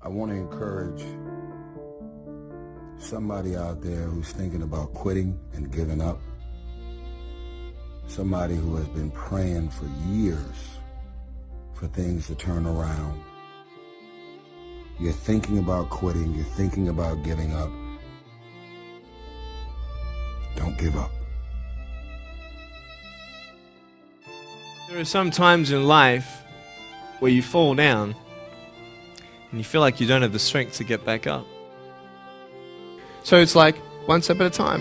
I want to encourage somebody out there who's thinking about quitting and giving up. Somebody who has been praying for years for things to turn around. You're thinking about quitting, you're thinking about giving up. Don't give up. There are some times in life where you fall down and you feel like you don't have the strength to get back up. So it's like one step at a time.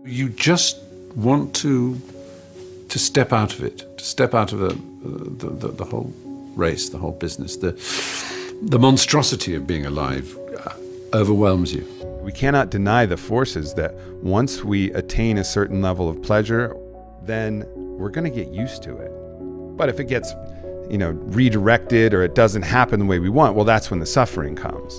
You just want to step out of it, to step out of the whole race, the whole business. The monstrosity of being alive overwhelms you. We cannot deny the forces that once we attain a certain level of pleasure, then we're going to get used to it. But if it gets, redirected or it doesn't happen the way we want, well, that's when the suffering comes.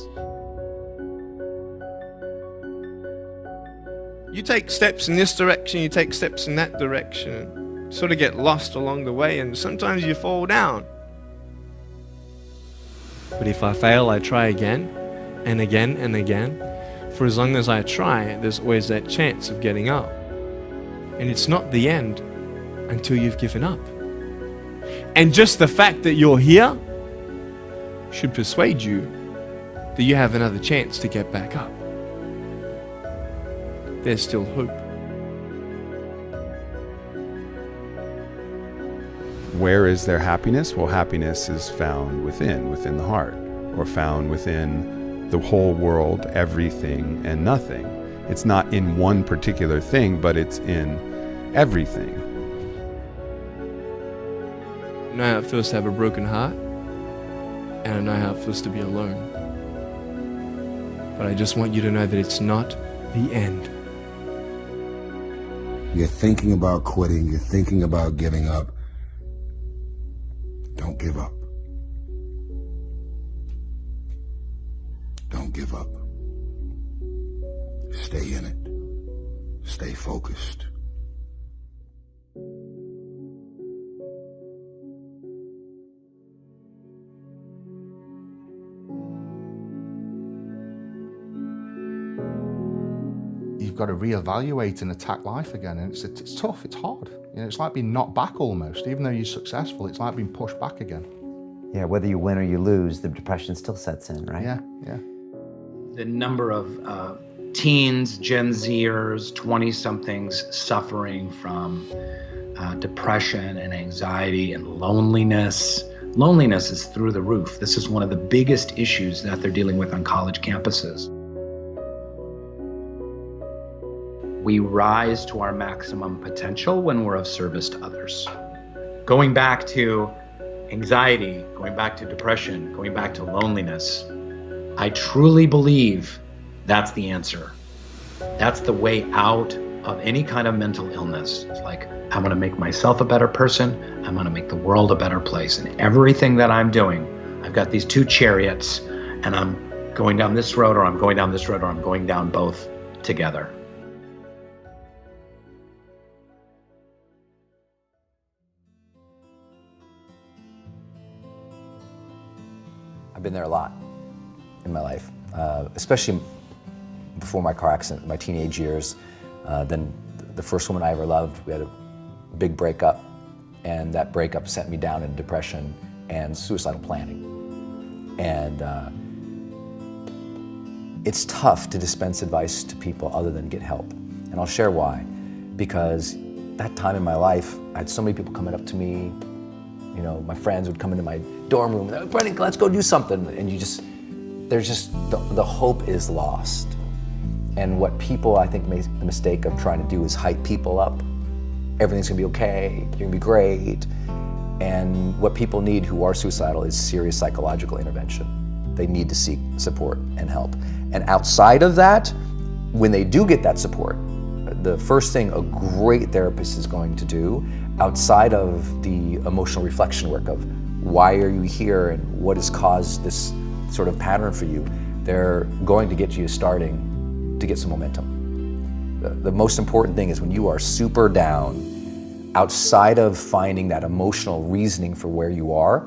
You take steps in this direction, you take steps in that direction, sort of get lost along the way, and sometimes you fall down. But if I fail, I try again and again and again. For as long as I try, there's always that chance of getting up. And it's not the end until you've given up. And just the fact that you're here should persuade you that you have another chance to get back up. There's still hope. Where is their happiness? Well, happiness is found within the heart, or found within the whole world, everything and nothing. It's not in one particular thing, but it's in everything. I know how it feels to have a broken heart, and I know how it feels to be alone. But I just want you to know that it's not the end. You're thinking about quitting, you're thinking about giving up. Don't give up. Don't give up. Stay in it. Stay focused. You've got to reevaluate and attack life again, and it's tough, it's hard. It's like being knocked back almost. Even though you're successful, it's like being pushed back again. Yeah, whether you win or you lose, the depression still sets in, right? Yeah. The number of teens, Gen Zers, 20-somethings suffering from depression and anxiety and loneliness. Loneliness is through the roof. This is one of the biggest issues that they're dealing with on college campuses. We rise to our maximum potential when we're of service to others. Going back to anxiety, going back to depression, going back to loneliness, I truly believe that's the answer. That's the way out of any kind of mental illness. It's like, I'm gonna make myself a better person, I'm gonna make the world a better place. And everything that I'm doing, I've got these two chariots, and I'm going down this road, or I'm going down this road, or I'm going down both together. I've been there a lot in my life, especially before my car accident, my teenage years. Then the first woman I ever loved, we had a big breakup, and that breakup sent me down in depression and suicidal planning. And it's tough to dispense advice to people other than get help. And I'll share why. Because that time in my life, I had so many people coming up to me. My friends would come into my dorm room, and Brendan, let's go do something. And the hope is lost. And what people, I think, make the mistake of trying to do is hype people up. Everything's gonna be okay, you're gonna be great. And what people need who are suicidal is serious psychological intervention. They need to seek support and help. And outside of that, when they do get that support, the first thing a great therapist is going to do, outside of the emotional reflection work of why are you here and what has caused this sort of pattern for you, they're going to get you starting to get some momentum. The most important thing is when you are super down, outside of finding that emotional reasoning for where you are,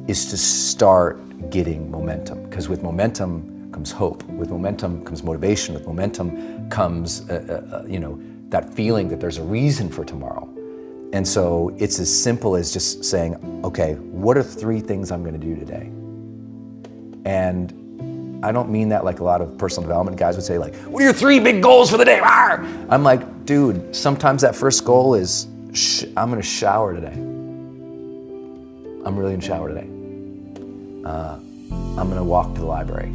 is to start getting momentum. Because with momentum comes hope. With momentum comes motivation. With momentum comes, that feeling that there's a reason for tomorrow. And so it's as simple as just saying, okay, what are 3 things I'm gonna do today? And I don't mean that like a lot of personal development guys would say, like, what are your 3 big goals for the day? Arr! I'm like, dude, sometimes that first goal is, I'm gonna shower today. I'm really gonna shower today. I'm gonna walk to the library.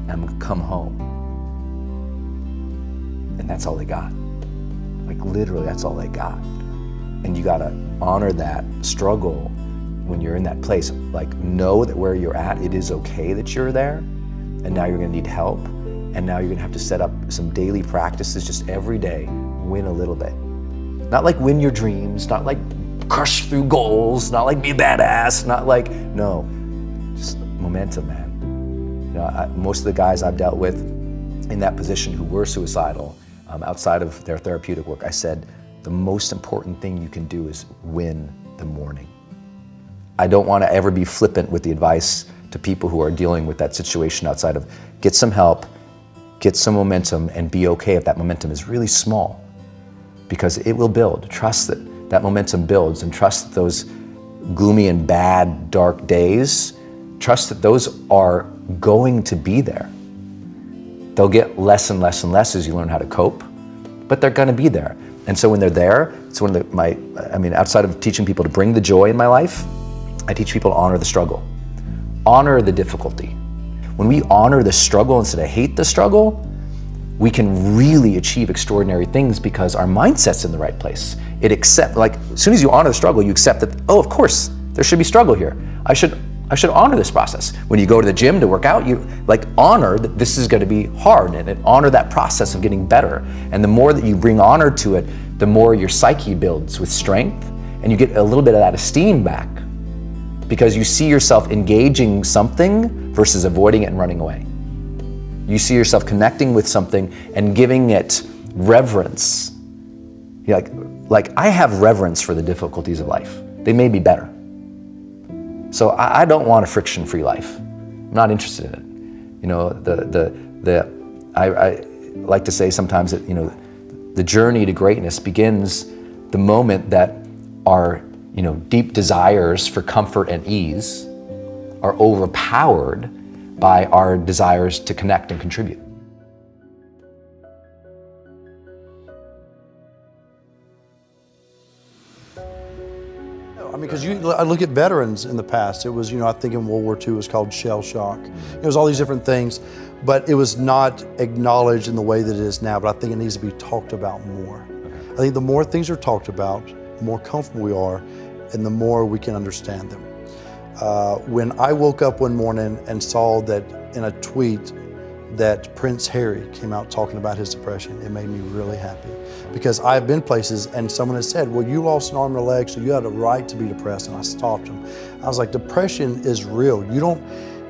I'm gonna come home. And that's all they got. Like literally, that's all they got. And you gotta honor that struggle when you're in that place. Like, know that where you're at, it is okay that you're there, and now you're gonna need help, and now you're gonna have to set up some daily practices just every day, win a little bit. Not like win your dreams, not like crush through goals, not like be a badass, not like, no, just momentum, man. Most of the guys I've dealt with in that position who were suicidal, outside of their therapeutic work, I said, the most important thing you can do is win the morning. I don't want to ever be flippant with the advice to people who are dealing with that situation outside of get some help, get some momentum, and be okay if that momentum is really small, because it will build. Trust that that momentum builds, and trust that those gloomy and bad, dark days, trust that those are going to be there. They'll get less and less and less as you learn how to cope, but they're gonna be there. And so when they're there, it's one of outside of teaching people to bring the joy in my life, I teach people to honor the struggle, honor the difficulty. When we honor the struggle instead of hate the struggle, we can really achieve extraordinary things because our mindset's in the right place. It accepts, like, as soon as you honor the struggle, you accept that, oh, of course, there should be struggle here. I should honor this process. When you go to the gym to work out, you honor that this is gonna be hard, and honor that process of getting better. And the more that you bring honor to it, the more your psyche builds with strength, and you get a little bit of that esteem back because you see yourself engaging something versus avoiding it and running away. You see yourself connecting with something and giving it reverence. You're like I have reverence for the difficulties of life. They may be better. So I don't want a friction-free life. I'm not interested in it. I like to say sometimes that, the journey to greatness begins the moment that our, deep desires for comfort and ease are overpowered by our desires to connect and contribute. Because I look at veterans in the past, it was, I think in World War II it was called shell shock. It was all these different things, but it was not acknowledged in the way that it is now, but I think it needs to be talked about more. I think the more things are talked about, the more comfortable we are, and the more we can understand them. When I woke up one morning and saw that in a tweet that Prince Harry came out talking about his depression, it made me really happy. Because I've been places and someone has said, well, you lost an arm and a leg, so you had a right to be depressed, and I stopped them. I was like, depression is real. You don't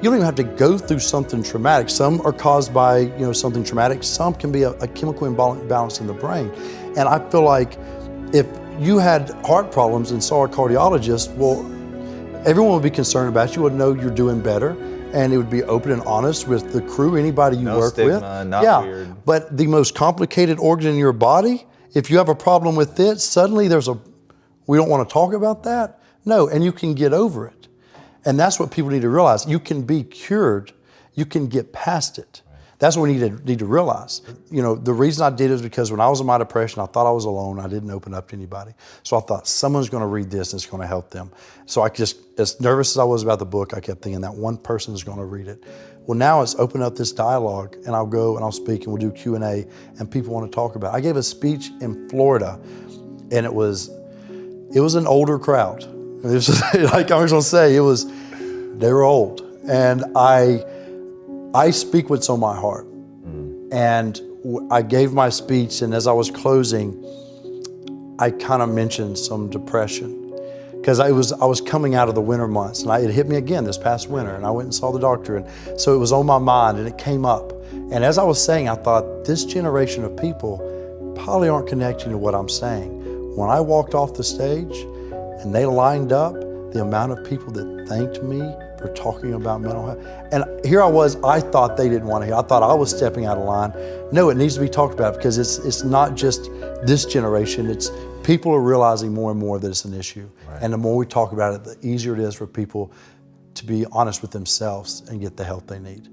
even have to go through something traumatic. Some are caused by something traumatic. Some can be a chemical imbalance in the brain. And I feel like if you had heart problems and saw a cardiologist, well, everyone would be concerned about you, would know you're doing better, and it would be open and honest with the crew, anybody you work with. Not weird. But the most complicated organ in your body, if you have a problem with it, suddenly we don't want to talk about that? No, and you can get over it. And that's what people need to realize. You can be cured. You can get past it. That's what we need to realize. The reason I did it is because when I was in my depression, I thought I was alone. I didn't open up to anybody. So I thought someone's going to read this and it's going to help them. So as nervous as I was about the book, I kept thinking that one person is going to read it. Well, now it's open up this dialogue, and I'll go and I'll speak and we'll do Q&A, and people want to talk about it. I gave a speech in Florida, and it was an older crowd. It was just, like I was going to say, they were old. And I speak what's on my heart. And I gave my speech, and as I was closing, I kind of mentioned some depression. because I was coming out of the winter months, and it hit me again this past winter, and I went and saw the doctor, and so it was on my mind, and it came up. And as I was saying, I thought, this generation of people probably aren't connecting to what I'm saying. When I walked off the stage and they lined up, the amount of people that thanked me for talking about mental health. And here I was, I thought they didn't want to hear. I thought I was stepping out of line. No, it needs to be talked about, because it's not just this generation, it's people are realizing more and more that it's an issue. Right. And the more we talk about it, the easier it is for people to be honest with themselves and get the help they need.